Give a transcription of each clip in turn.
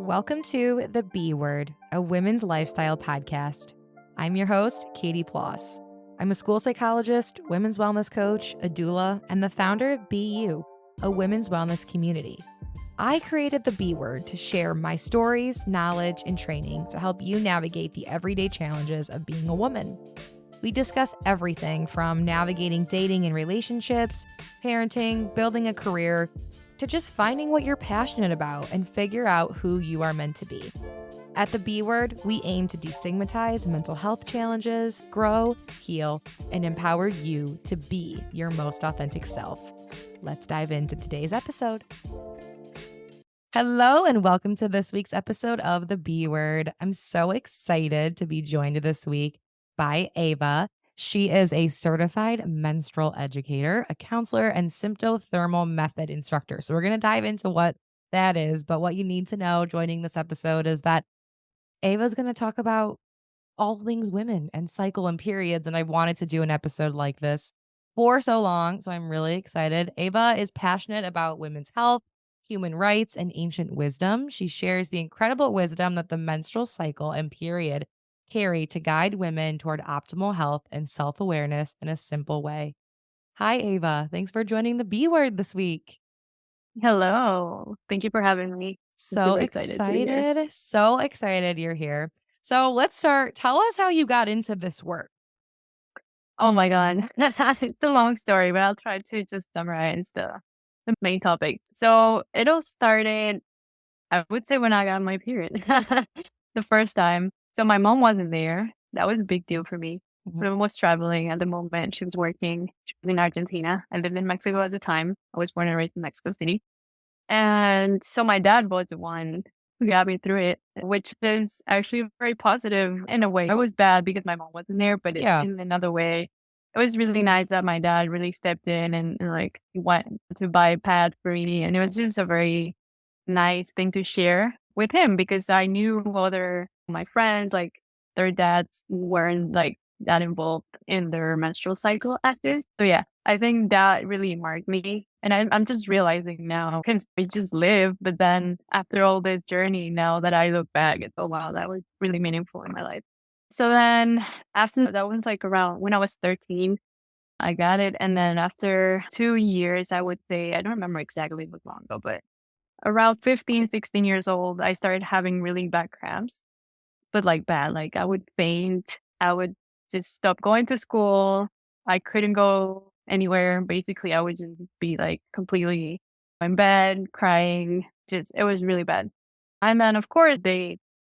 Welcome to The B Word, a women's lifestyle podcast. I'm your host, Katie Ploss. I'm a school psychologist, women's wellness coach, a doula, and the founder of BU, a women's wellness community. I created The B Word to share my stories, knowledge, and training to help you navigate the everyday challenges of being a woman. We discuss everything from navigating dating and relationships, parenting, building a career, to just finding what you're passionate about and figure out who you are meant to be. At The B Word, we aim to destigmatize mental health challenges, grow, heal, and empower you to be your most authentic self. Let's dive into today's episode. Hello, and welcome to this week's episode of The B Word. I'm so excited to be joined this week by Eva. She is a certified menstrual educator, a counselor, and Symptothermal Method instructor. So we're going to dive into what that is. But what you need to know joining this episode is that Eva's going to talk about all things women and cycle and periods. And I wanted to do an episode like this for so long. So I'm really excited. Eva is passionate about women's health, human rights, and ancient wisdom. She shares the incredible wisdom that the menstrual cycle and period carry to guide women toward optimal health and self-awareness in a simple way. Hi, Eva. Thanks for joining the B Word this week. Hello. Thank you for having me. So Super excited to be here. excited. So excited you're here. So let's start. Tell us how you got into this work. Oh my God. It's a long story, but I'll try to just summarize the main topics. So it all started, I would say, when I got my period the first time. So my mom wasn't there. That was a big deal for me. Mhm. My mom was traveling at the moment. She was working. She was in Argentina. I lived in Mexico at the time. I was born and raised in Mexico City. And so my dad was the one who got me through it, which is actually very positive in a way. It was bad because my mom wasn't there, but Yeah. in another way, it was really nice that my dad really stepped in and like he went to buy a pad for me. And it was just a very nice thing to share with him because I knew my friends, like their dads weren't like that involved in their menstrual cycle active. So yeah, I think that really marked me. And I'm just realizing now, because I just live, but then after all this journey, now that I look back, it's, oh wow, that was really meaningful in my life. So then after that was like around when I was 13, I got it. And then after 2 years, I would say, I don't remember exactly what long ago, but around 15, 16 years old, I started having really bad cramps, but like bad, like I would faint. I would just stop going to school. I couldn't go anywhere. Basically, I would just be like completely in bed, crying. Just, it was really bad. And then, of course,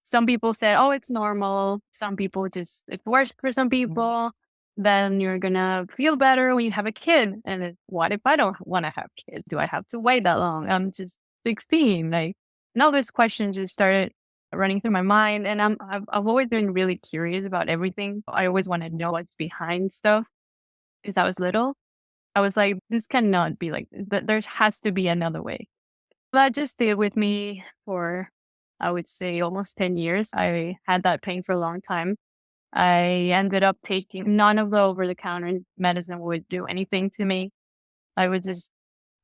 some people said, oh, it's normal. Some people just, it's worse for some people. Then you're going to feel better when you have a kid. And what if I don't want to have kids? Do I have to wait that long? I'm just 16. Like, and all these questions just started running through my mind. And I've always been really curious about everything. I always want to know what's behind stuff. Since I was little, I was like, this cannot be like this. There has to be another way. That just stayed with me for, I would say, almost 10 years. I had that pain for a long time. I ended up taking none of the over-the-counter medicine would do anything to me. I was just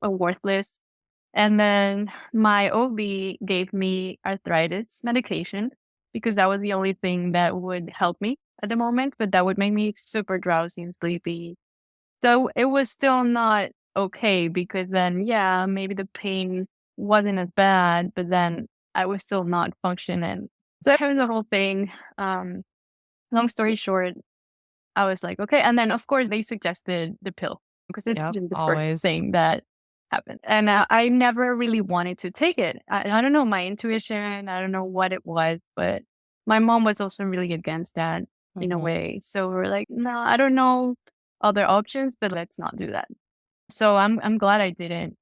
worthless. And then my OB gave me arthritis medication because that was the only thing that would help me at the moment, but that would make me super drowsy and sleepy. So it was still not okay because then, yeah, maybe the pain wasn't as bad, but then I was still not functioning. So having the whole thing, long story short, I was like, okay. And then, of course, they suggested the pill because it's Yep, just the first always. thing that happened. And I never really wanted to take it. I don't know, my intuition, I don't know what it was, but my mom was also really against that in a way. So we're like, no, I don't know other options, but let's not do that. So I'm glad I didn't.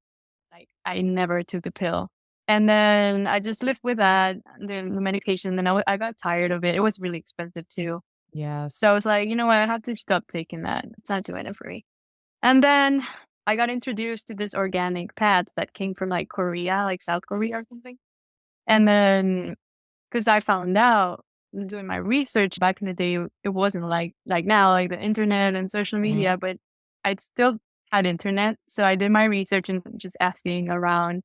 Like, I never took the pill. And then I just lived with that, the medication. Then I got tired of it. It was really expensive too. Yeah. So I was like, you know what? I have to stop taking that. It's not doing it for me. And then I got introduced to this organic pads that came from like Korea, like South Korea or something. And then, because I found out doing my research back in the day, it wasn't like now, like the internet and social media, but I still had internet. So I did my research and just asking around.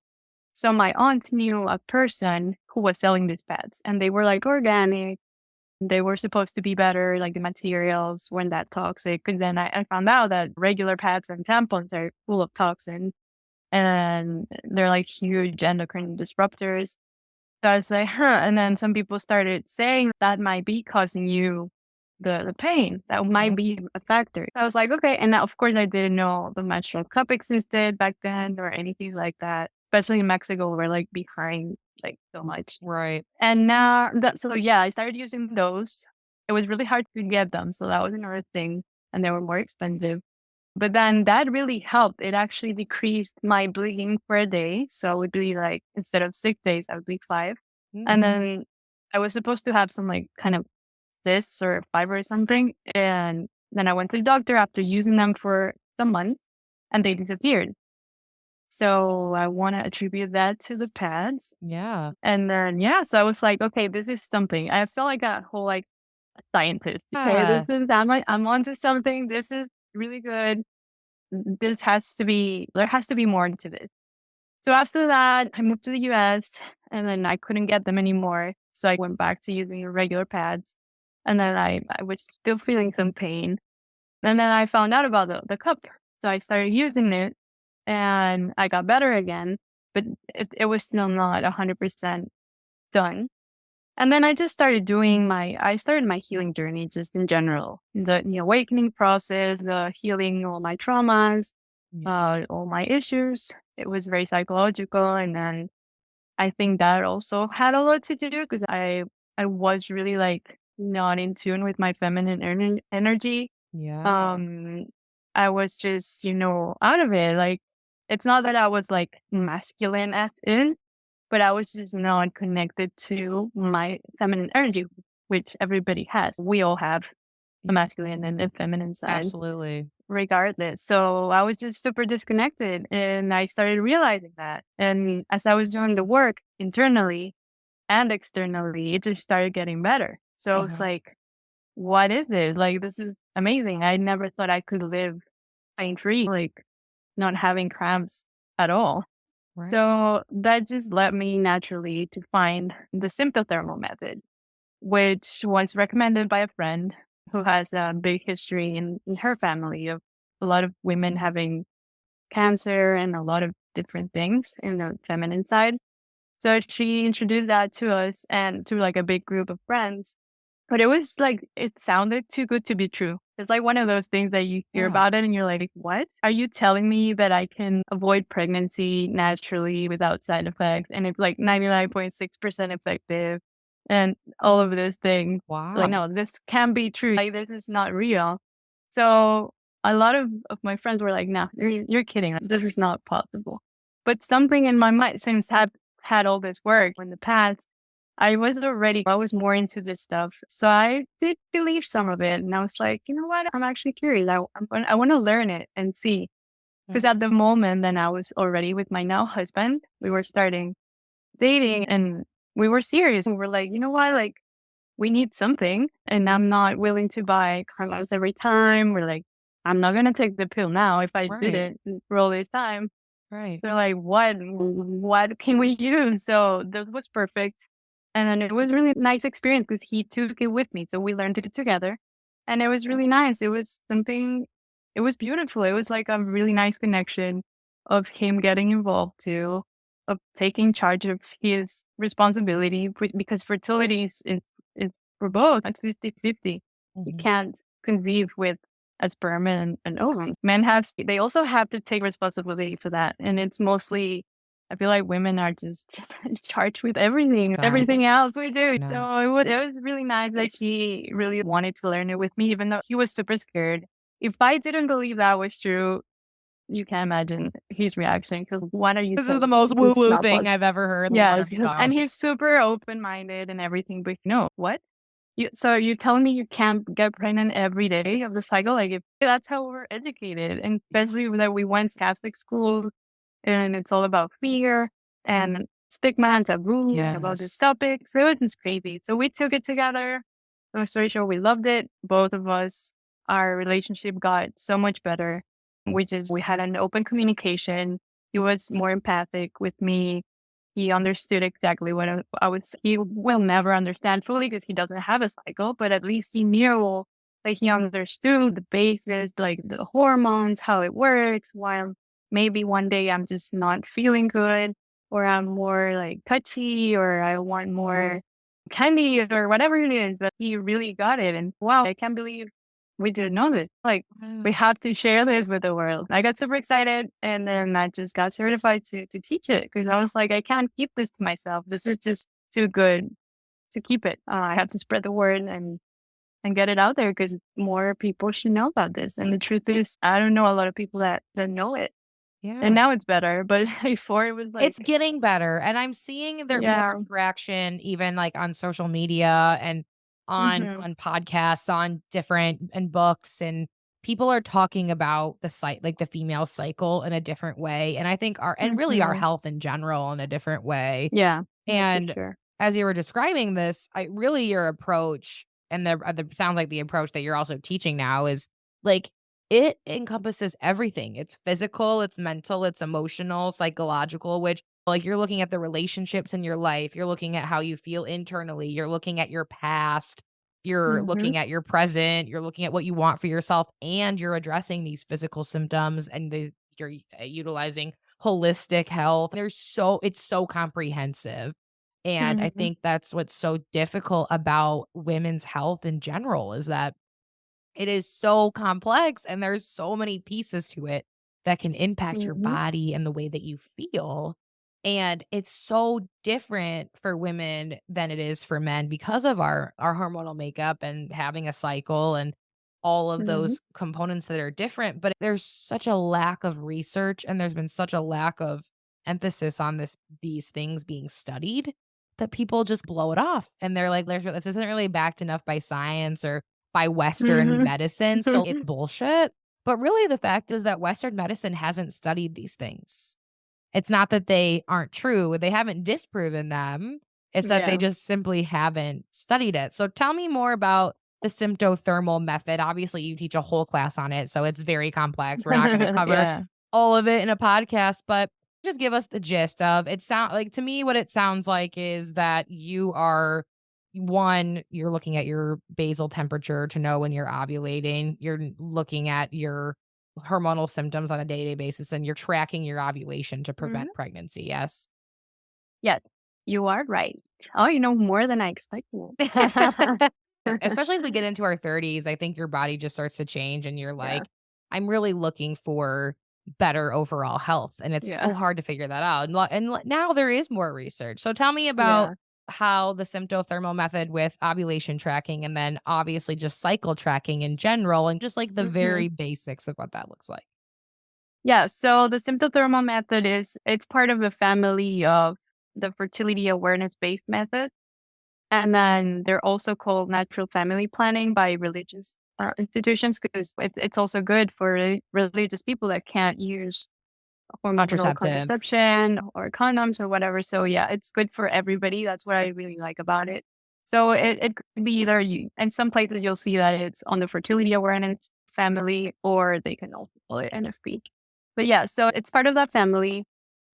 So my aunt knew a person who was selling these pads, and they were like organic. They were supposed to be better, like the materials weren't that toxic. And then I found out that regular pads and tampons are full of toxins and they're like huge endocrine disruptors. So I was like, huh. And then some people started saying that might be causing you the pain. That might Mhm. be a factor. I was like, okay. And now, of course, I didn't know the menstrual cup existed back then or anything like that. Especially in Mexico, we're like behind like so much. Right. And now so yeah, I started using those. It was really hard to get them. So that was another thing. And they were more expensive. But then that really helped. It actually decreased my bleeding per day. So I would be like, instead of 6 days, I would bleed 5. And Mhm. then I was supposed to have some like kind of cysts or fiber or something. And then I went to the doctor after using them for some months and they disappeared. So I want to attribute that to the pads. Yeah. And then, yeah, so I was like, okay, this is something. I felt like a whole like scientist. Okay, this Yeah. is, I'm onto something. This is really good. There has to be more to this. So after that, I moved to the US and then I couldn't get them anymore. So I went back to using the regular pads. And then I was still feeling some pain. And then I found out about the cup. So I started using it and I got better again, but it was still not 100% done. And then I just started I started my healing journey just in general, the awakening process, the healing all my traumas, Yeah. all my issues. It was very psychological. And then I think that also had a lot to do because I was really like not in tune with my feminine energy. Yeah. Um, I was just, out of it. Like, it's not that I was like masculine as in, but I was just not connected to my feminine energy, which everybody has. We all have a Yeah. masculine and a feminine side, Absolutely. regardless. So I was just super disconnected. And I started realizing that. And as I was doing the work internally and externally, it just started getting better. So it's Uh-huh. like, what is this? Like, this is amazing. I never thought I could live pain free, like not having cramps at all. Right. So that just led me naturally to find the symptothermal method, which was recommended by a friend who has a big history in her family of a lot of women having cancer and a lot of different things in the feminine side. So she introduced that to us and to like a big group of friends. But it was like, it sounded too good to be true. It's like one of those things that you hear Yeah. about it and you're like, what? Are you telling me that I can avoid pregnancy naturally without side effects? And it's like 99.6% effective and all of this thing. Like, Wow. no, this can't be true. Like, this is not real. So a lot of my friends were like, no, you're kidding. Like, this is not possible. But something in my mind, since I've had all this work in the past, I was more into this stuff. So I did believe some of it. And I was like, you know what? I'm actually curious. I want to learn it and see. Because Mhm. at the moment, then I was already with my now husband. We were starting dating and we were serious. We were like, you know what? Like, we need something. And I'm not willing to buy condoms every time. We're like, I'm not going to take the pill now if I Right. didn't for all this time. Right. They're like, what can we use? So that was perfect. And then it was really nice experience because he took it with me. So we learned it together. And it was really nice. It was beautiful. It was like a really nice connection of him getting involved too, of taking charge of his responsibility because fertility is for both. It's 50-50. You Mhm. can't conceive with a sperm and ovum. They also have to take responsibility for that. And it's mostly, I feel like women are just charged with Side. everything else we do. No. So it was really nice that he really wanted to learn it with me, even though he was super scared. If I didn't believe that was true, you can imagine his reaction. Because what are you This is the saying? most This is woo-woo not thing possible. I've ever heard in the Yes, world. yes. And he's super open minded and everything. But no, what? So you're telling me you can't get pregnant every day of the cycle? Like if that's how we're educated, and especially that we went to Catholic school, and it's all about fear and stigma and taboo about this Yes. topic. So it was crazy. So we took it together. Long story short, we loved it. Both of us. Our relationship got so much better, which is we had an open communication. He was more empathic with me. he understood exactly what I would say. He will never understand fully because he doesn't have a cycle, but at least he knew, like he understood the basis, like the hormones, how it works, while maybe one day I'm just not feeling good, or I'm more like touchy, or I want more candy or whatever it is. But he really got it. And wow, I can't believe we didn't know this. Like, we Wow. have to share this with the world. I got super excited, and then I just got certified to teach it because I was like, I can't keep this to myself. This is just too good to keep it. I have to spread the word and get it out there because more people should know about this. And the truth is, I don't know a lot of people that know it. And Yeah. now it's better, but before it was It's like, getting better, and I'm seeing there more yeah, traction even, like, on social media and hmm on podcasts, on different and books, and people are talking about the female cycle in a different way, and I think really our hmm health in general in a different way. yeah, yeah, for And sure. as you were describing this, I really your approach and the sounds like the approach that you're also teaching now is like it encompasses everything. It's physical, it's mental, it's emotional, psychological, which like you're looking at the relationships in your life, you're looking at how you feel internally, you're looking at your past, you're hmm looking at your present, you're looking at what you want for yourself, and you're addressing these physical symptoms and you're utilizing holistic health. It's so comprehensive. And I hmm think that's what's so difficult about women's health in general is that it is so complex and there's so many pieces to it that can impact your hmm body and the way that you feel. And it's so different for women than it is for men because of our hormonal makeup and having a cycle and all of hmm those components that are different. But there's such a lack of research and there's been such a lack of emphasis on these things being studied that people just blow it off. And they're like, this isn't really backed enough by science or by Western hmm medicine, so it's bullshit. But really the fact is that Western medicine hasn't studied these things. It's not that they aren't true, they haven't disproven them. It's that they yeah. just simply haven't studied it. So tell me more about the symptothermal method. Obviously, you teach a whole class on it, so it's very complex. We're not gonna cover Yeah. all of it in a podcast, but just give us the gist of it. Sound like to me what it sounds like is that you are one, you're looking at your basal temperature to know when you're ovulating. You're looking at your hormonal symptoms on a day-to-day basis and you're tracking your ovulation to Mhm. prevent pregnancy. Yes. Yes, you are right. Oh, you know more than I expected. Especially as we get into our 30s, I think your body just starts to change and you're Yeah, like, I'm really looking for better overall health. And it's yeah, so hard to figure that out. Now there is more research. So tell me about yeah. how the symptothermal method with ovulation tracking and then obviously just cycle tracking in general and just like the Mhm. very basics of what that looks like. Yeah, so the symptothermal method it's part of the family of the fertility awareness-based method, and then they're also called natural family planning by religious, institutions because it's also good for religious people that can't use hormonal Contraceptives. contraception or condoms or whatever. So yeah, it's good for everybody. That's what I really like about it. So it could be either you, and some places you'll see that it's on the fertility awareness family, or they can also call it NFP. But yeah, so it's part of that family,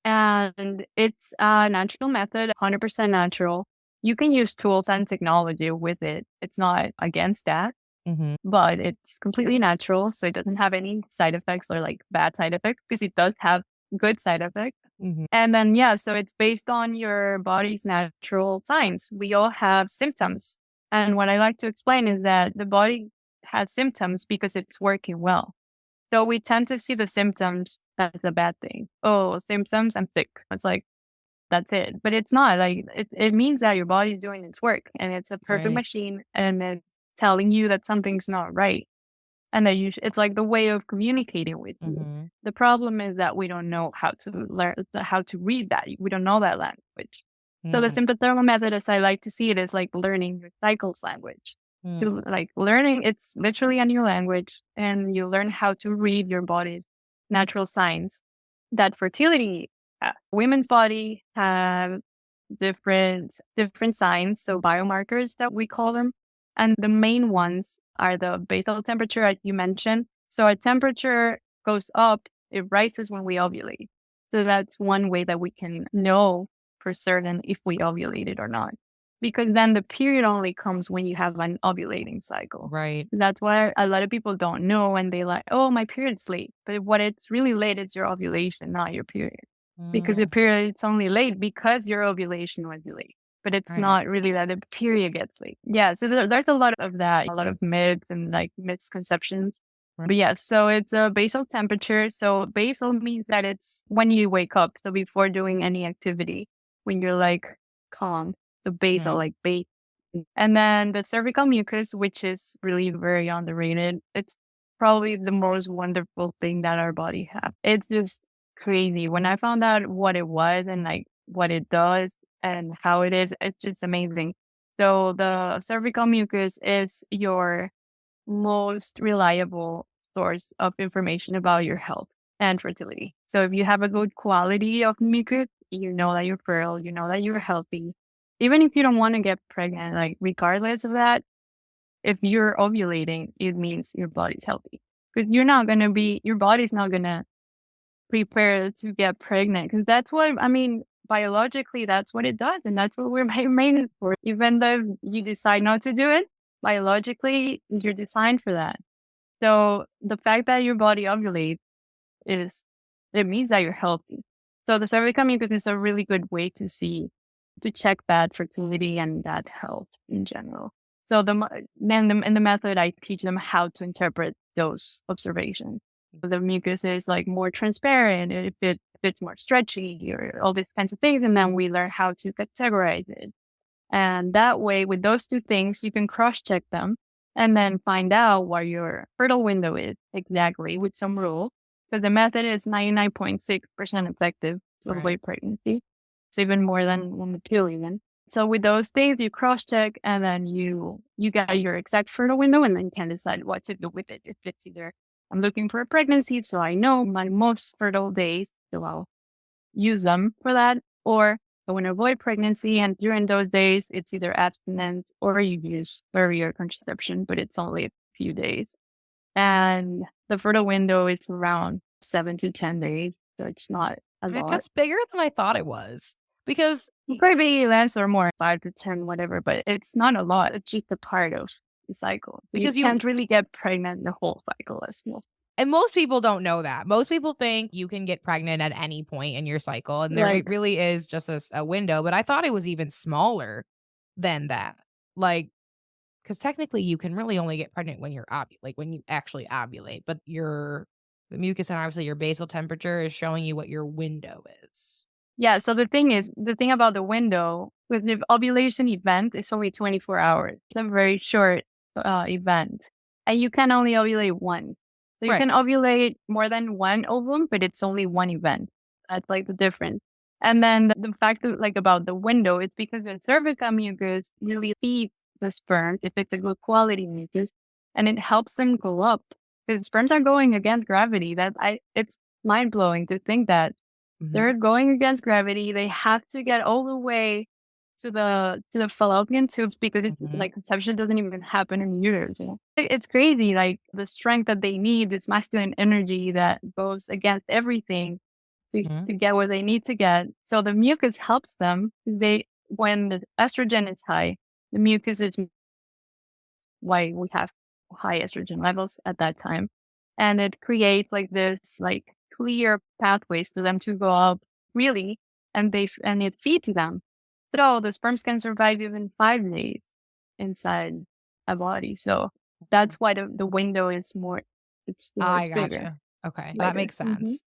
and it's a natural method, 100% natural. You can use tools and technology with it. It's not against that, Mhm. but it's completely natural. So it doesn't have any side effects or like bad side effects because it does have good side effects. Mhm. And then, yeah, so it's based on your body's natural signs. We all have symptoms. And what I like to explain is that the body has symptoms because it's working well. So we tend to see the symptoms as a bad thing. Oh, symptoms, I'm sick. It's like, that's it. But it's not like it means that your body's doing its work and it's a perfect Right. machine and it's telling you that something's not right. And that it's like the way of communicating with you. Mhm. The problem is that we don't know how to learn, how to read that. We don't know that language. So the Mm, symptothermal method, as I like to see it, is like learning your cycles language. mm, To like learning, it's literally a new language, and you learn how to read your body's natural signs. That fertility, women's body have different signs, so biomarkers that we call them, and the main ones are the basal temperature, as you mentioned. So our temperature goes up, it rises when we ovulate. So that's one way that we can know for certain if we ovulated or not. Because then the period only comes when you have an ovulating cycle. Right. That's why a lot of people don't know and they like, oh, my period's late. But what it's really late is your ovulation, not your period. Because the Mm, period it's only late because your ovulation was delayed. But it's right. not really that the period gets late. Yeah. So there's a lot of that, a lot of myths and like misconceptions. Right. But yeah, so it's a basal temperature. So basal means that it's when you wake up. So before doing any activity, when you're like calm. So basal, Mhm. like base. And then the cervical mucus, which is really very underrated. It's probably the most wonderful thing that our body has. It's just crazy. When I found out what it was and like what it does and how it is, it's just amazing. So the cervical mucus is your most reliable source of information about your health and fertility. So if you have a good quality of mucus, you know that you're fertile, you know that you're healthy. Even if you don't want to get pregnant, like regardless of that, if you're ovulating, it means your body's healthy. Because your body's not gonna prepare to get pregnant. Because that's what I mean, biologically, that's what it does, and that's what we're made for. Even though you decide not to do it, biologically, you're designed for that. So the fact that your body ovulates is it means that you're healthy. So the cervical mucus is a really good way to check bad fertility and bad health in general. So in the method, I teach them how to interpret those observations. So the mucus is like more transparent, if it's more stretchy, or all these kinds of things, and then we learn how to categorize it. And that way, with those two things, you can cross check them and then find out what your fertile window is exactly with some rule. Because the method is 99.6% effective to Right. avoid pregnancy. So even more than the pill even. So with those things, you cross check and then you get your exact fertile window and then you can decide what to do with it. If it's either I'm looking for a pregnancy, so I know my most fertile days, so I'll use them for that. Or I want to avoid pregnancy. And during those days, it's either abstinence or you use barrier contraception, but it's only a few days. And the fertile window, it's around 7 to 10 days. So it's not a Right, lot. that's bigger than I thought it was because It could be less or more, 5 to 10, whatever, but it's not a lot. It's just a part of the cycle. So you because you can't really get pregnant the whole cycle as well. and most people don't know that. Most people think you can get pregnant at any point in your cycle, and there it Like, really is just a window, but I thought it was even smaller than that. Like, because technically you can really only get pregnant when you're like, when you actually ovulate, but the mucus and obviously your basal temperature is showing you what your window is. yeah, so the thing about the window with the ovulation event, it's only 24 hours. It's a very short event. And you can only ovulate once. So you Right. can ovulate more than one ovum, but it's only one event. That's like the difference. And then the fact that, like about the window, it's because the cervical mucus really feeds the sperm if it's a good quality mucus, and it helps them go up because sperms are going against gravity. It's mind blowing to think that Mhm. they're going against gravity. They have to get all the way to the fallopian tubes because it's Mhm. like conception doesn't even happen in uterus. You know? It's crazy, like the strength that they need, this masculine energy that goes against everything Mhm. to get where they need to get. So the mucus helps them. They when the estrogen is high, the mucus is why we have high estrogen levels at that time. And it creates like this like clear pathways to them to go up really and it feeds them. So the sperms can survive even 5 days inside a body. So that's why the window is more I it's bigger, gotcha. Okay, that later. makes Hmm. sense.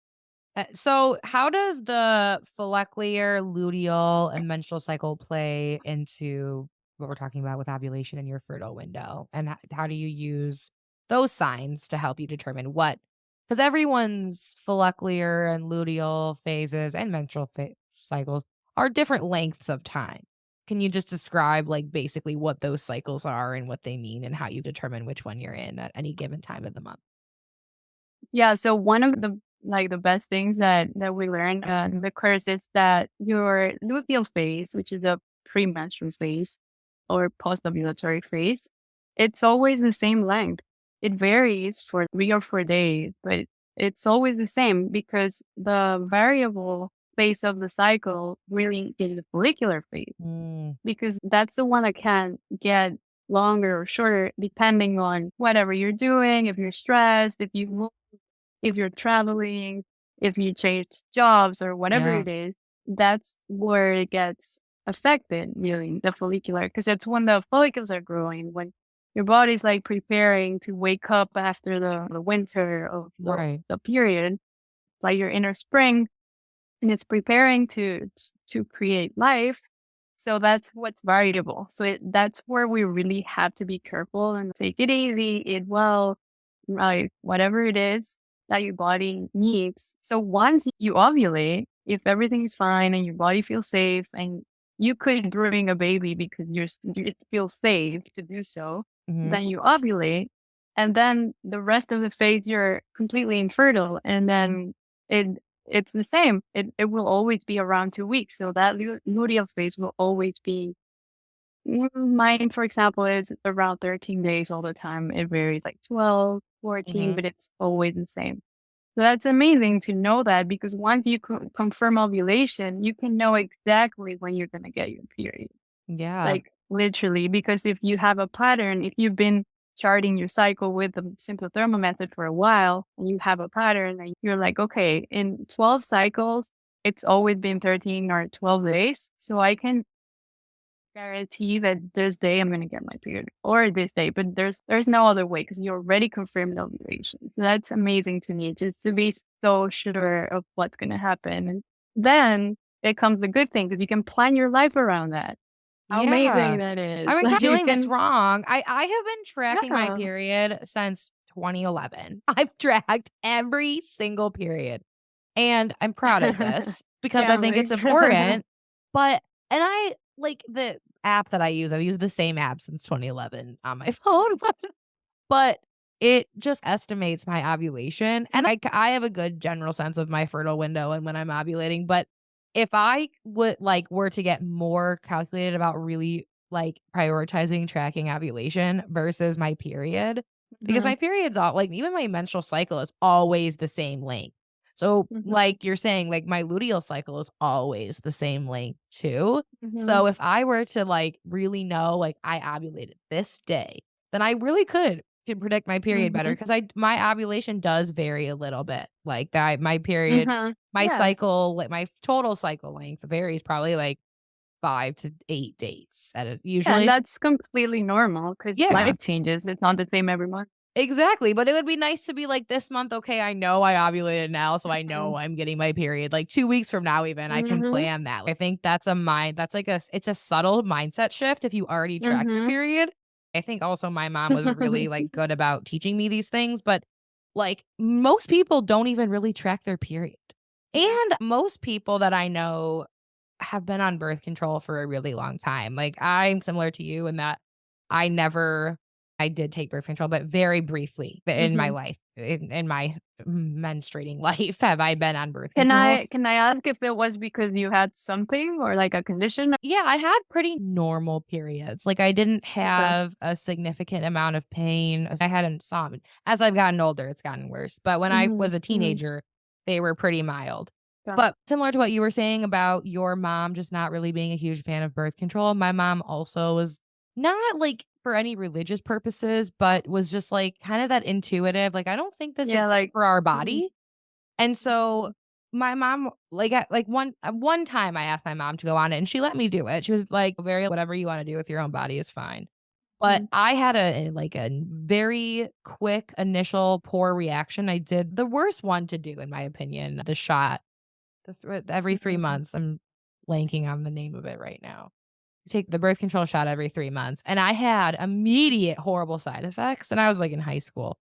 So how does the follicular, luteal, and menstrual cycle play into what we're talking about with ovulation in your fertile window? And how do you use those signs to help you determine what? Because everyone's follicular and luteal phases and menstrual cycles are different lengths of time. Can you just describe, like, basically what those cycles are and what they mean and how you determine which one you're in at any given time of the month? Yeah, so one of the best things that we learned in the course is that your luteal phase, which is a premenstrual phase or post-ovulatory phase, it's always the same length. It varies for 3 or 4 days, but it's always the same because the variable phase of the cycle really is the follicular phase, Mm, because that's the one that can get longer or shorter depending on whatever you're doing, if you're stressed, if you're traveling, if you change jobs or whatever yeah, it is, that's where it gets affected, really, the follicular, because it's when the follicles are growing, when your body's like preparing to wake up after the winter of right. the period, like your inner spring, and it's preparing to create life. So that's what's variable. So that's where we really have to be careful and take it easy, eat well, like whatever it is that your body needs. So once you ovulate, if everything's fine and your body feels safe, and you could bring a baby because it feels safe to do so, Mhm, then you ovulate, and then the rest of the phase you're completely infertile, and then it it's the same. It will always be around 2 weeks. So that luteal phase will always be, mine, for example, is around 13 days all the time. It varies like 12, 14, mhm. but it's always the same. So that's amazing to know that, because once you confirm ovulation, you can know exactly when you're going to get your period. Yeah. Like literally, because if you have a pattern, if you've been charting your cycle with the symptothermal method for a while and you have a pattern and you're like, okay, in 12 cycles, it's always been 13 or 12 days. So I can guarantee that this day I'm going to get my period, or this day, but there's no other way because you already confirmed the ovulation. So that's amazing to me, just to be so sure of what's going to happen. And then it comes the good thing, because you can plan your life around that. How amazing Yeah. that I is. mean, You doing this can, wrong. I have been tracking my yeah. period since 2011. I've tracked every single period, and I'm proud of this because I think it's Family. important, but and I like the app that I use. I've used the same app since 2011 on my phone, but it just estimates my ovulation, and I have a good general sense of my fertile window and when I'm ovulating, but if I would, like, were to get more calculated about really, like, prioritizing tracking ovulation versus my period, because Mhm, my period's all like, even my menstrual cycle is always the same length. So, mhm, like you're saying, like, my luteal cycle is always the same length too. mhm, So if I were to, like, really know, like, I ovulated this day, then I really can predict my period better mhm, because I my ovulation does vary a little bit. Like that my period, mhm. my Yeah. cycle, like my total cycle length varies probably like 5 to 8 days at a Yeah, and usually. that's completely normal because Yeah. life changes. It's not the same every month. Exactly, but it would be nice to be like this month, okay, I know I ovulated now, so I Mhm, know I'm getting my period. Like 2 weeks from now even, I can mhm, plan that. I think that's like it's a subtle mindset shift if you already track your mhm. period. I think also my mom was really, like, good about teaching me these things, but, like, most people don't even really track their period. Yeah. And most people that I know have been on birth control for a really long time. Like, I'm similar to you in that I never I did take birth control, but very briefly in my Mhm. life, in my menstruating life have I been on birth Can control. I ask if it was because you had something or like a condition? Yeah, I had pretty normal periods. Like, I didn't Okay. have a significant amount of pain. I had insomnia. As I've gotten older, it's gotten worse. But when I Mhm, was a mhm. teenager, they were pretty mild. Yeah. But similar to what you were saying about your mom just not really being a huge fan of birth control, my mom also was not like for any religious purposes, but was just like kind of that intuitive. Like, I don't think this is Yeah, good like, for our mhm, body. And so mhm, my mom, like, at like one time I asked my mom to go on it and she let me do it. She was like, very whatever you want to do with your own body is fine. But mhm, I had like a very quick initial poor reaction. I did the worst one to do, in my opinion, the shot every 3 months. I'm blanking on the name of it right now. You take the birth control shot every 3 months. And I had immediate horrible side effects. And I was like in high school.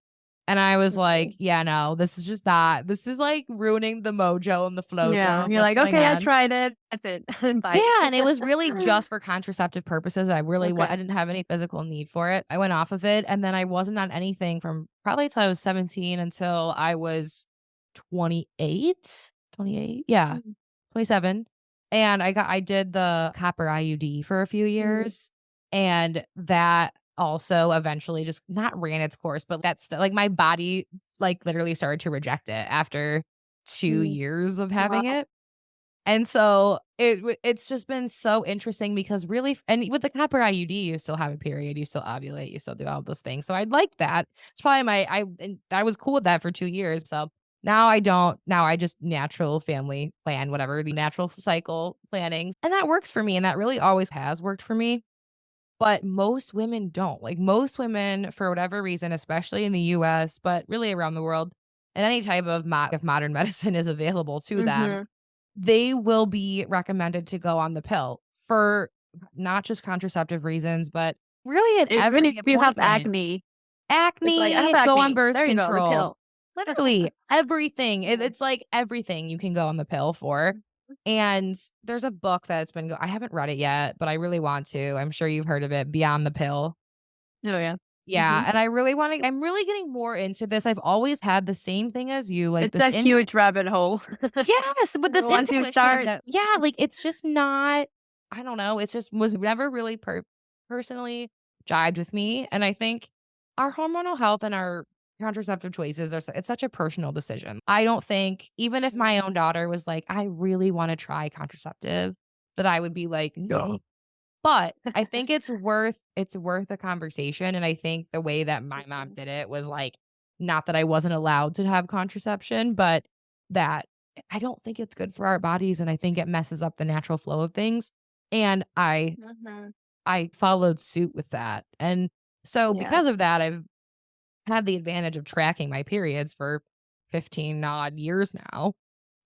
And I was like, mhm. yeah, no, this is just not, this is like ruining the mojo and the flojo Yeah, of you're the like, "Okay, I plan. tried it. That's it. Yeah, Bye." and it was really just for contraceptive purposes. I Okay. didn't have any physical need for it. I went off of it, and then I wasn't on anything from probably till I was 17 until I was 28? 28? Yeah, Mhm, 27, and I did the copper IUD for a few mhm, years, and that also eventually just not ran its course, but that's like, my body, like, literally started to reject it after 2 mhm. years of having Wow. it. And so it's just been so interesting because really and with the copper IUD, you still have a period, you still ovulate, you still do all those things. So I'd like that. It's probably I was cool with that for 2 years. So now I don't. Now I just natural family plan, whatever, the natural cycle planning. And that works for me. And that really always has worked for me. But most women don't. Like most women, for whatever reason, especially in the US, but really around the world, and any type of if modern medicine is available to them, Mhm. they will be recommended to go on the pill for not just contraceptive reasons, but really at Even every if you have appointment. acne, it's like, "I have Acne, go on acne." birth There you go, the control. pill. Literally everything. Yeah. It's like everything you can go on the pill for. And there's a book that's been I haven't read it yet, but I really want to. I'm sure you've heard of it, Beyond the Pill. Oh, yeah. Yeah, Mhm. and I'm really getting more into this. I've always had the same thing as you, like It's this a huge rabbit hole. yes, but this Once you intuition start that yeah, like, it's just not I don't know, it's just was never really personally jived with me, and I think our hormonal health and our contraceptive choices it's such a personal decision. I don't think even if my own daughter was like, "I really wanna try contraceptive," that I would be like, "No." But I think it's worth a conversation, and I think the way that my mom Mhm. did it was, like, not that I wasn't allowed to have contraception, but that I don't think it's good for our bodies, and I think it messes up the natural flow of things, and Mhm. I followed suit with that, and so Yeah. because of that, I've had the advantage of tracking my periods for 15 odd years now,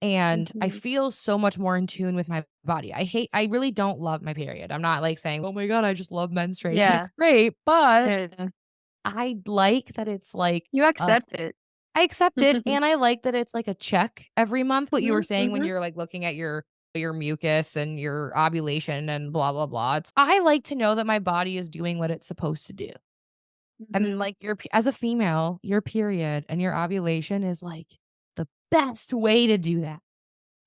and I Mhm. feel so much more in tune with my body. I really don't love my period. I'm not like saying, "Oh my god, I just love menstruation." Yeah. It's great, but Yeah. I like that it's like, You accept it. I accept it and I like that it's like a check every month, what you were Mhm, saying when mhm. you're like looking at your mucus and your ovulation and blah blah blah. I like to know that my body is doing what it's supposed to do. And Mhm. like as a female, your period and your ovulation is like the best way to do that.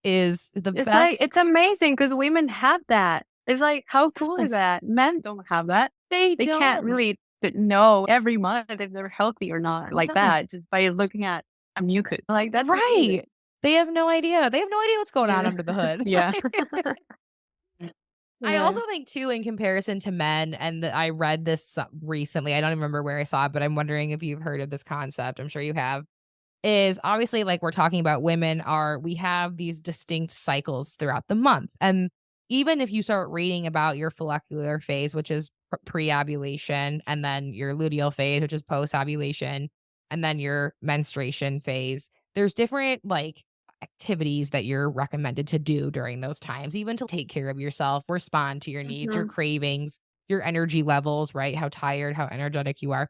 Is the It's like best it's amazing because women have that. It's like, how cool is yes, that? Men don't have that. they They can't don't. really know every month if they're healthy or not like No. that just by looking at a mucus. Like, that's Right. amazing. They have no idea. They have no idea what's going on Yeah. under the hood. Yeah. I also Yeah. think too, in comparison to men, and I read this recently. I don't even remember where I saw it, but I'm wondering if you've heard of this concept. I'm sure you have. Is obviously like we're talking about we have these distinct cycles throughout the month. And even if you start reading about your follicular phase, which is pre-ovulation, and then your luteal phase, which is post-ovulation, and then your menstruation phase, there's different like activities that you're recommended to do during those times, even to take care of yourself, respond to your needs, your Mhm. cravings, your energy levels, right? How tired, how energetic you are.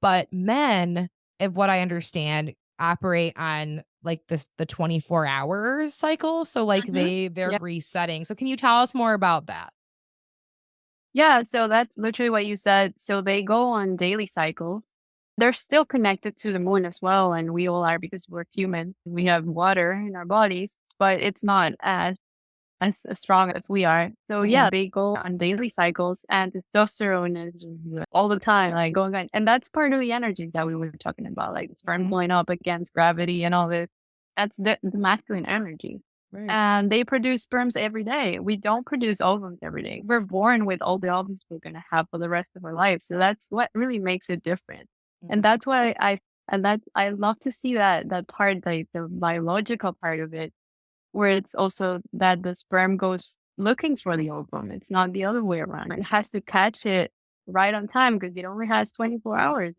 But men, if what I understand, operate on like the 24-hour cycle. So like Mhm. they're Yeah. resetting. So can you tell us more about that? Yeah, so that's literally what you said. So they go on daily cycles. They're still connected to the moon as well, and we all are because we're human. We have water in our bodies, but it's not as strong as we are. So Mhm, yeah, they go on daily cycles and testosterone is all the time, like going on. And that's part of the energy that we were talking about, like the sperm mhm, going up against gravity and all this. That's the masculine energy. right. And they produce sperms every day. We don't produce ovules every day. We're born with all the ovules we're gonna have for the rest of our life. So that's what really makes it different. And Mhm, that's why I love to see that part, like the biological part of it where it's also that the sperm goes looking for the ovum. It's not the other way around. It has to catch it right on time because it only has 24 hours.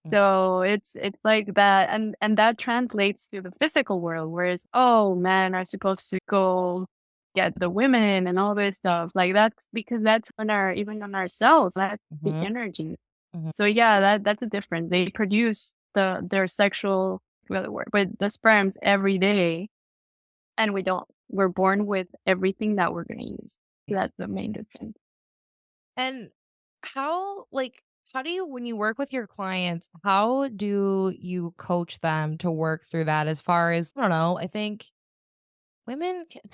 mhm, So it's like that, and that translates to the physical world, whereas oh, men are supposed to go get the women and all this stuff. Like that's because that's on our even on our cells. That's the mhm, energy. mhm. So yeah, that's a difference. They produce their sexual well, with the sperms every day and we don't. We're born with everything that we're gonna use. That's the main difference. And how do you when you work with your clients, how do you coach them to work through that as far as I don't know, I think I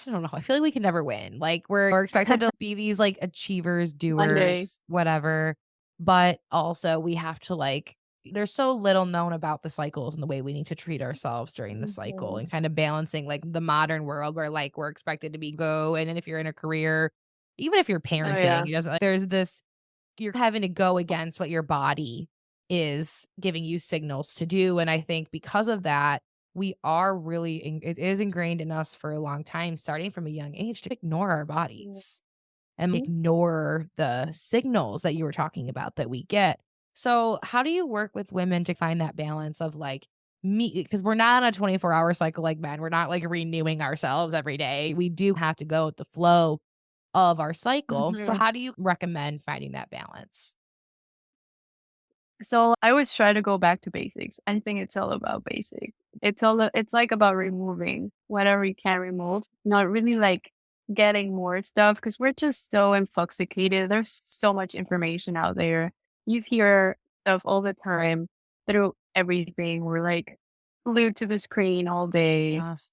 don't know. I feel like we can never win. Like we're expected to be these like achievers, One day. doers, whatever. But also we have to like there's so little known about the cycles and the way we need to treat ourselves during the cycle, Mhm. and kind of balancing like the modern world where like we're expected to be go, and then if you're in a career, even if you're Oh, parenting, yeah. it doesn't like, there's this you're having to go against what your body is giving you signals to do. And I think because of that, we are really it is ingrained in us for a long time, starting from a young age, to ignore our bodies and ignore the signals that you were talking about that we get. So, how do you work with women to find that balance of like me? Because we're not on a 24-hour cycle like men. We're not like renewing ourselves every day. We do have to go with the flow of our cycle. So, Mhm. how do you recommend finding that balance? So I always try to go back to basics. I think it's all about basics. It's like about removing whatever you can remove, not really like getting more stuff because we're just so intoxicated. There's so much information out there. You hear stuff all the time through everything. We're like glued to the screen all day. Yes,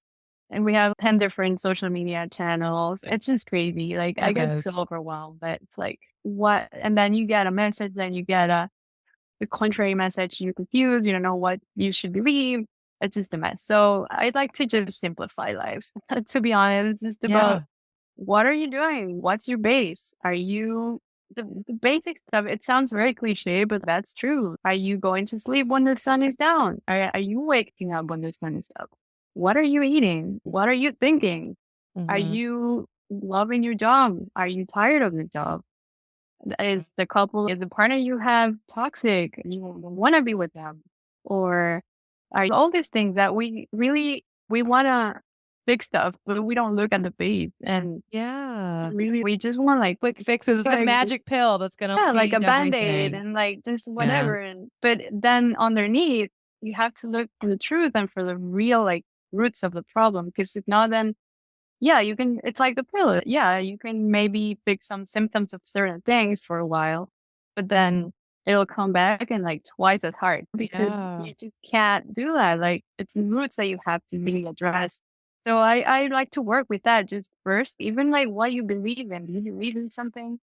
And we have 10 different social media channels. It's just crazy. Like I it get so is. overwhelmed that it's like what and then you get a message, then you get the contrary message, you're confused, you don't know what you should believe. It's just a mess. So I'd like to just simplify life. To be honest, it's just about Yeah. what are you doing? What's your base? Are you the basic stuff? It sounds very cliche, but that's true. Are you going to sleep when the sun is down? Are you waking up when the sun is up? What are you eating? What are you thinking? Are Hmm. you loving your job? Are you tired of the job? Is the partner you have toxic and you don't want to be with them? Or are all these things that we want to fix stuff, but we don't look at the base. And Yeah. really, we just want Quick fixes, the like, magic pill that's going to yeah, like a change band-aid everything. and like just Yeah. whatever. But then underneath, you have to look for the truth and for the real like roots of the problem. Because if not, then yeah, you can it's like the pill. Yeah, you can maybe fix some symptoms of certain things for a while, but then it'll come back and like twice as hard because Yeah. you just can't do that. Like it's the roots that you have to really address. So I like to work with that just first, even like what you believe in. Do you believe in something?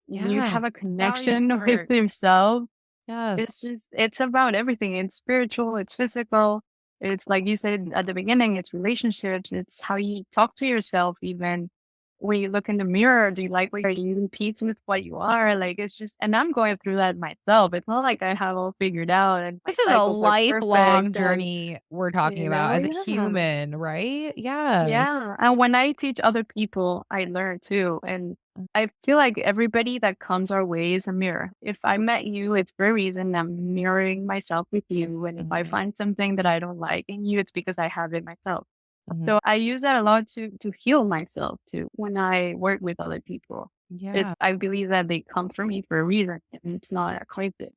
Do you Yeah. have a Values connection with work. yourself? Yes. It's about everything. It's spiritual, it's physical. It's like you said at the beginning, it's relationships. It's how you talk to yourself, even when you look in the mirror. Do you like what are you in peace with what you are? Like it's just and I'm going through that myself. It's not like I have all figured out and my This is a cycles are lifelong perfect and journey we're talking about as a yeah. human, right? Yes. Yeah, and when I teach other people, I learn too, and I feel like everybody that comes our way is a mirror. If I met you, it's for a reason. I'm mirroring myself with you, and if I Mhm. find something that I don't like in you, it's because I have it myself. Mhm. So I use that a lot to heal myself too when I work with other people. Yeah. It's I believe that they come from me for a reason, and it's not a coincidence.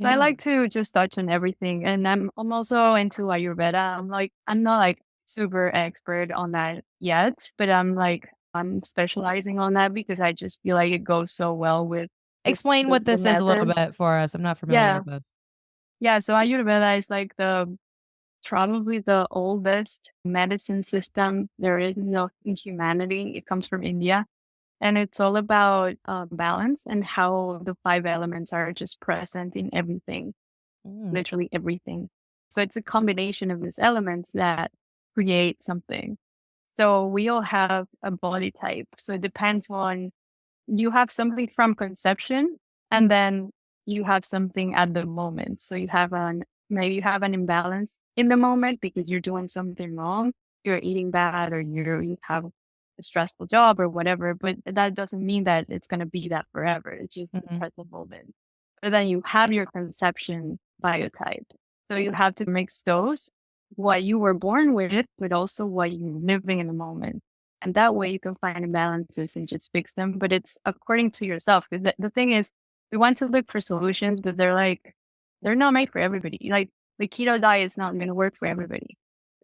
So I Yeah. like to just touch on everything, and I'm also into Ayurveda. I'm not like super expert on that yet, but I'm specializing on that because I just feel like it goes so well with Explain what the this is a little method. bit for us. I'm not familiar Yeah, with this. yeah. So Ayurveda is like the probably the oldest medicine system there is in humanity. It comes from India. And it's all about balance and how the five elements are just present in everything, Mm. literally everything. So it's a combination of these elements that create something. So we all have a body type. So it depends on you have something from conception and then you have something at the moment. So you have maybe you have an imbalance in the moment because you're doing something wrong. You're eating bad or you have a stressful job or whatever, but that doesn't mean that it's going to be that forever. It's just the Mhm. present moment. But then you have your conception biotype. So you have to mix those, what you were born with, but also what you're living in the moment. And that way you can find imbalances and just fix them. But it's according to yourself. The thing is, we want to look for solutions, but they're not made for everybody. Like the keto diet is not going to work for everybody.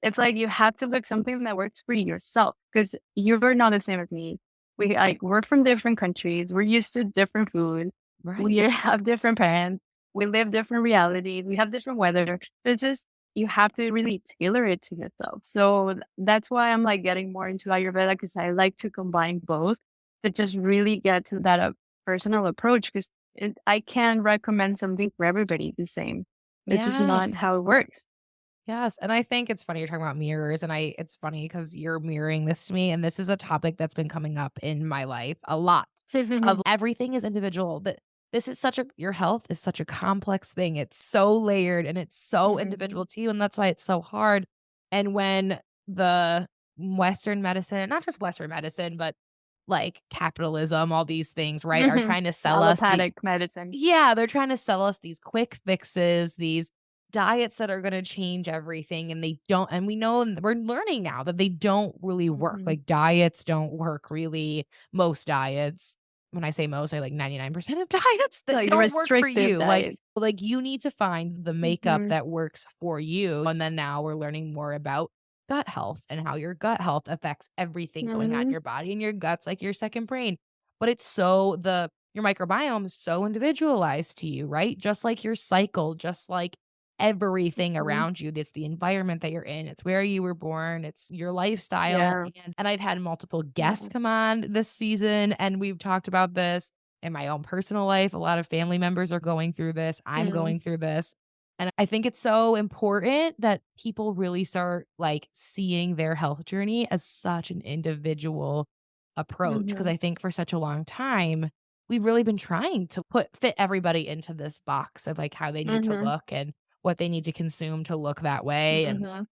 It's like you have to look something that works for yourself because you're not the same as me. We're from different countries. We're used to different food. We Right. have different parents. We live different realities. We have different weather. So it's just you have to really tailor it to yourself. So that's why I'm like getting more into Ayurveda because I like to combine both to just really get to that personal approach. Because I can't recommend something for everybody the same. It's just not Yes. how it works. Yes, and I think it's funny you're talking about mirrors, and it's funny because 'cause you're mirroring this to me, and this is a topic that's been coming up in my life a lot, of everything is individual, but this is such a your health is such a complex thing, it's so layered, and it's so Mhm. individual to you, and that's why it's so hard, and when the Western medicine, not just Western medicine, but, like, capitalism, all these things, right, are trying to sell us the Allopathic medicine. yeah, they're trying to sell us these quick fixes, these diets that are gonna change everything, and they don't, and we know, and we're learning now that they don't really work, Mhm. like, diets don't work really, most diets. When I say most, I like 99% of diets that Like don't work for restrictive you, diet. like, you need to find the makeup Mhm. that works for you, and then now we're learning more about gut health and how your gut health affects everything going on in Mhm. your body, and your gut's like your second brain. But it's so the your microbiome is so individualized to you, right? Just like your cycle, just like everything Mhm. around you. It's the environment that you're in. It's where you were born. It's your lifestyle. Yeah. And I've had multiple guests Yeah. come on this season, and we've talked about this in my own personal life. A lot of family members are going through this. I'm Mm. going through this. And I think it's so important that people really start like seeing their health journey as such an individual approach. Cause Mhm. I think for such a long time, we've really been trying to fit everybody into this box of like how they need to Mhm. look and what they need to consume to look that way and Mhm.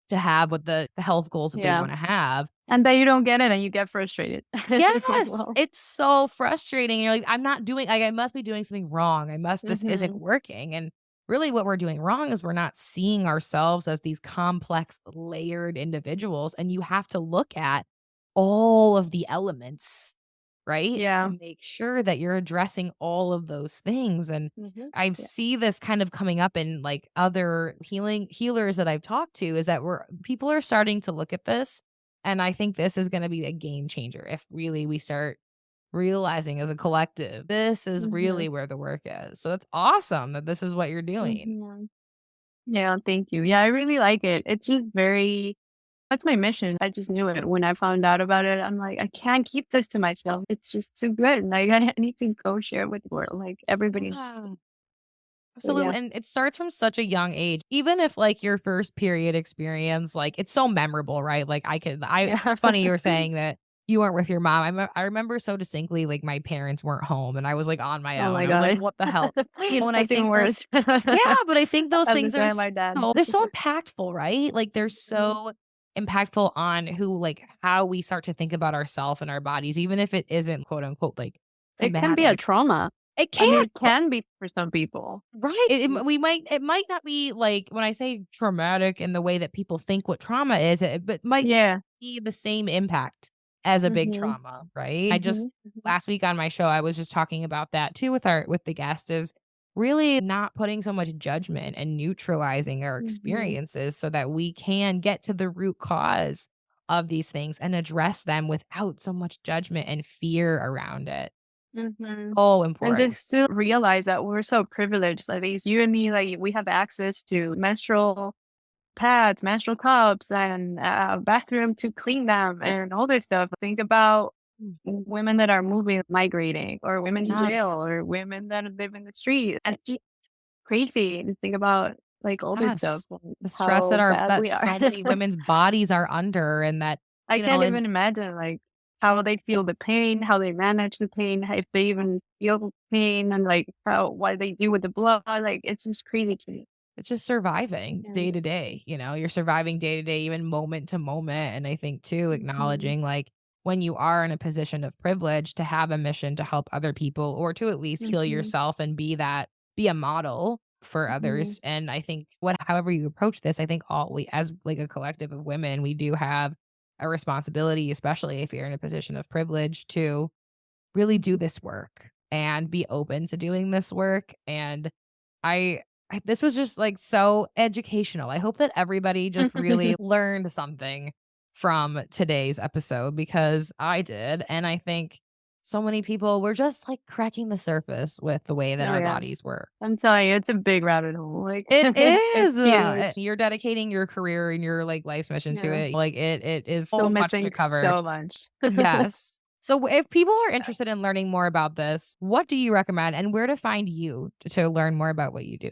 to have what the health goals that they Yeah. wanna have. And then you don't get it and you get frustrated. Like, Yes, well, it's so frustrating. You're like, "I'm not doing like, I must be doing something wrong. I must this isn't mhm. working." And really what we're doing wrong is we're not seeing ourselves as these complex, layered individuals, and you have to look at all of the elements, right? Yeah. To make sure that you're addressing all of those things, and Mhm. I Yeah. see this kind of coming up in, like, other healers that I've talked to is that people are starting to look at this, and I think this is gonna be a game changer if really we start realizing as a collective, this is Mhm. really where the work is. So that's awesome that this is what you're doing. Mhm. Yeah, thank you. Yeah, I really like it. It's just very that's my mission. I just knew it when I found out about it. I'm like, I can't keep this to myself. It's just too good. Like I need to go share it with the world. Like everybody. Yeah. So yeah. Absolutely, and it starts from such a young age. Even if, like, your first period experience, like, it's so memorable, right? Like, Yeah. funny you were saying that you weren't with your mom. I remember so distinctly, like, my parents weren't home, and I was, like, on my Oh own. my I was like, god. "What the hell?" And I That's even think those worse. yeah, but I think those I'm the things are same my dad. they're so impactful, right? Like, they're Mhm. so impactful on how we start to think about ourself and our bodies, even if it isn't, quote, unquote, like, It can be a traumatic. trauma. It I mean, can, it can be for some people. right. Mm. It might not be like when I say traumatic in the way that people think what trauma is, but might Yeah. be the same impact as a big Mhm. trauma, right? I just Mhm. Mhm. last week on my show, I was just talking about that too with the guest is really not putting so much judgment and neutralizing our Mhm. experiences so that we can get to the root cause of these things and address them without so much judgment and fear around it. Mhm. Oh, And important. just to realize that we're so privileged. Like these, you and me, like we have access to menstrual pads, menstrual cups, and bathroom to clean them, and all this stuff. Think about women that are moving, migrating, or women in Yes. jail, or women that live in the street, and it's just crazy. And think about like all this stuff Yes. and The stress how bad that we are. so many women's bodies are under and that, I can't and even imagine like how they feel the pain, how they manage the pain, if they even feel pain, and like how what they do with the blood. Like it's just crazy to me. it's just surviving day And to day, you're surviving day to day, even moment to moment, and I think too, mhm, acknowledging, like, when you are in a position of privilege to have a mission to help other people or to at least heal mhm, yourself and be a model for mhm, others, and I think however you approach this, I think all we as, like, a collective of women, we do have a responsibility, especially if you're in a position of privilege, to really do this work and be open to doing this work. And this was just like so educational. I hope that everybody just really learned something from today's episode because I did. And I think so many people were just like cracking the surface with the way that oh our yeah, bodies work. I'm telling you, it's a big rabbit hole. Like It it's is. huge. You're dedicating your career and your like life's mission to Yeah, it. Like it is still so much to missing cover. so much. Yes. So if people are interested in learning more about this, what do you recommend and where to find you to learn more about what you do?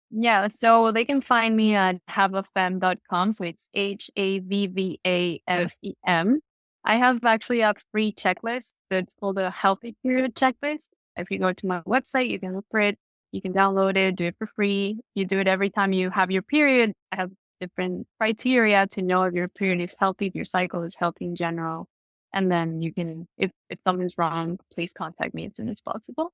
Yeah, so they can find me at havafem.com. So it's HAVVAFEM. I have actually a free checklist that's called a healthy period checklist. If you go to my website, you can look for it. You can download it, do it for free. You do it every time you have your period. I have different criteria to know if your period is healthy, if your cycle is healthy in general. And then you can, if something's wrong, please contact me as soon as possible.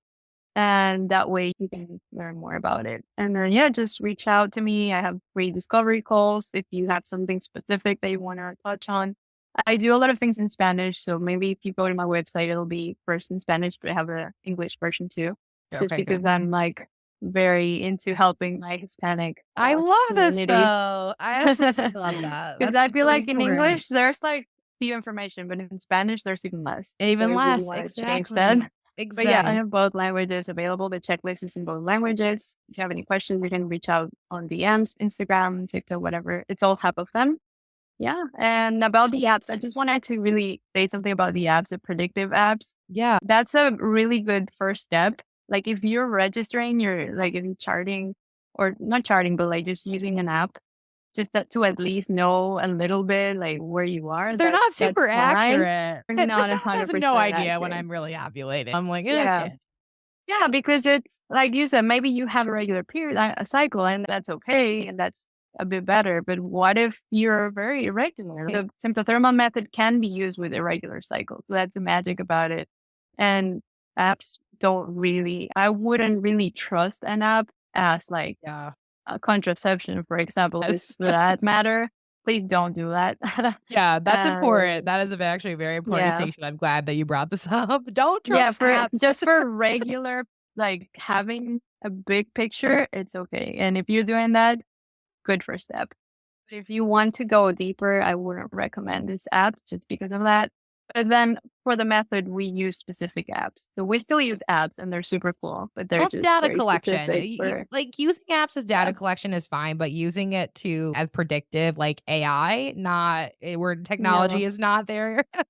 And that way you can learn more about it. And then, yeah, just reach out to me. I have free discovery calls if you have something specific that you want to touch on. I do a lot of things in Spanish. So maybe if you go to my website, it'll be first in Spanish, but I have an English version too, just Okay, because good. I'm like very into helping my Hispanic I love this community. though. I absolutely love that. Because That's I feel really like in important. English, there's like few information, but in Spanish, there's even less. So I Even really less. want to change that. Exactly. But yeah, I Exactly. have both languages available. The checklist is in both languages. If you have any questions, you can reach out on DMs, Instagram, TikTok, whatever. It's all half of them. Yeah. And about the apps, I just wanted to really say something about the apps, the predictive apps. Yeah. That's a really good first step. Like if you're registering, you're like in charting or not charting, but like just using an app just that to at least know a little bit like where you are. They're not That's super fine. accurate. They're The not a phone has hundred no percent idea when accurate. I'm really ovulating. I'm like, Yeah. okay. Yeah, because it's like you said, maybe you have a regular period, a cycle, and that's okay, and that's a bit better. But what if you're very irregular? The symptothermal method can be used with irregular cycles. So that's the magic about it. And apps don't really, I wouldn't really trust an app as like Yeah. a contraception, for example, just Yes. for that matter. Please don't do that. Yeah, that's important. And That is actually a very important yeah. distinction. I'm glad that you brought this up. Don't Yeah, trust for apps. just for regular, like having a big picture, it's okay. And if you're doing that, good first step. But if you want to go deeper, I wouldn't recommend this app just because of that. But then for the method, we use specific apps. So we still use apps and they're super cool, but they're Well, just data very collection. specific for, Like using apps as yeah, data collection is fine, but using it to as predictive, like AI, not where yeah. technology is not there. Don't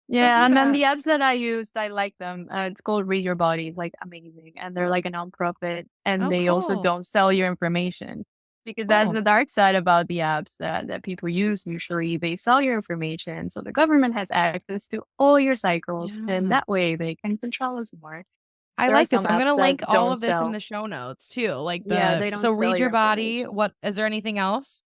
Yeah, do and then that. the apps that I used, I like them. It's called Read Your Body, like amazing, and they're like a nonprofit, and Oh, they also cool. don't sell your information because that's Oh, the dark side about the apps that people use. Usually, they sell your information, so the government has access to all your cycles, and yeah. that way they can control us more. I There are like this. some I'm apps gonna that link all don't of this in sell. the show notes too. Like Yeah, they don't so sell read your your body. information. What is there anything else?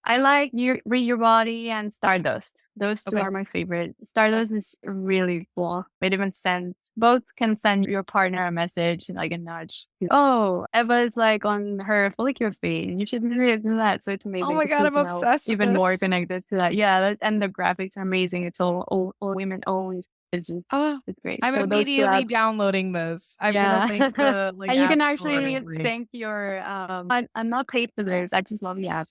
I like Read Your Body and Stardust. Those two Okay. are my favorite. Stardust is really cool. It even sends both can send your partner a message, like a nudge. Oh, Eva is like on her follicular phase. You should really do that. So it's Oh amazing. my It's god, I'm you know obsessed with even more this. connected to that. Yeah, and the graphics are amazing. It's all women owned. It's just Oh, it's great. I'm So those two immediately apps. downloading this. I'm gonna Yeah. link the like And you can apps for actually every week. sync your I'm not paid for this. I just love the app.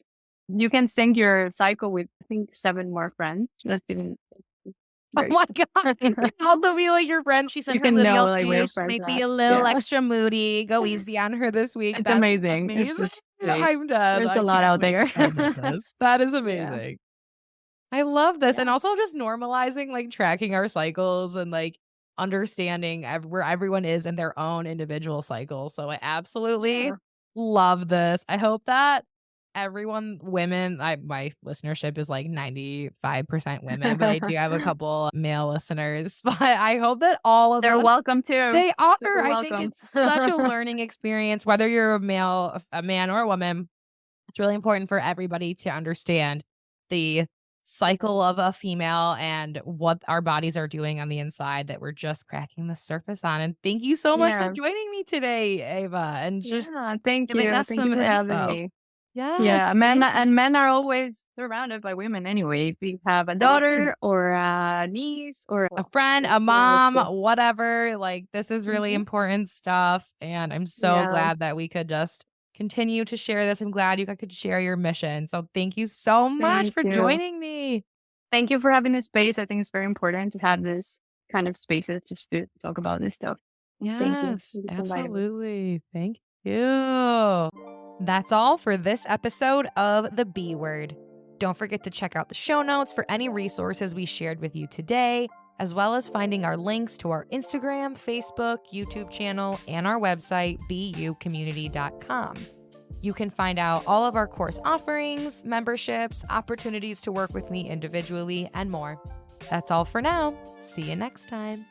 You can sync your cycle with I think 7 more friends. That's even Oh very my cool. god. All the be like your friend. She's in You her can know luteal like where your phase. She friends might be at. a little Yeah. extra moody. Go easy on her this week. It's That's amazing. It's amazing. just great. I'm dead. There's a I lot can't out wait there. to download this. That is Yeah. amazing. I love this. Yeah. And also just normalizing like tracking our cycles and like understanding where everyone is in their own individual cycle. So I absolutely Yeah. love this. I hope that everyone, women, my listenership is like 95% women, but I do have a couple male listeners. But I hope that all of They're us welcome too. they are. Super I think welcome. it's such a learning experience, whether you're a male, a man or a woman. It's really important for everybody to understand the cycle of a female and what our bodies are doing on the inside that we're just cracking the surface on. And thank you so much for Yeah. joining me today, Ava, and just Yeah. Thank giving you. us Thank you some for having info. me. Yeah, Yes, thank you. men are always surrounded by women anyway. If you have a Exactly. daughter or a niece or A friend, it's a always mom, good. whatever. Like, this is really Mhm. important stuff. And I'm so Yeah, glad that we could just continue to share this. I'm glad you could share your mission. So thank you so much thank for you. joining me. Thank you for having this space. I think it's very important to have this kind of spaces just to talk about this stuff. Thank you. Yes, Thank you for inviting me. absolutely. Thank you. That's all for this episode of The B Word. Don't forget to check out the show notes for any resources we shared with you today, as well as finding our links to our Instagram, Facebook, YouTube channel, and our website, bucommunity.com. You can find out all of our course offerings, memberships, opportunities to work with me individually, and more. That's all for now. See you next time.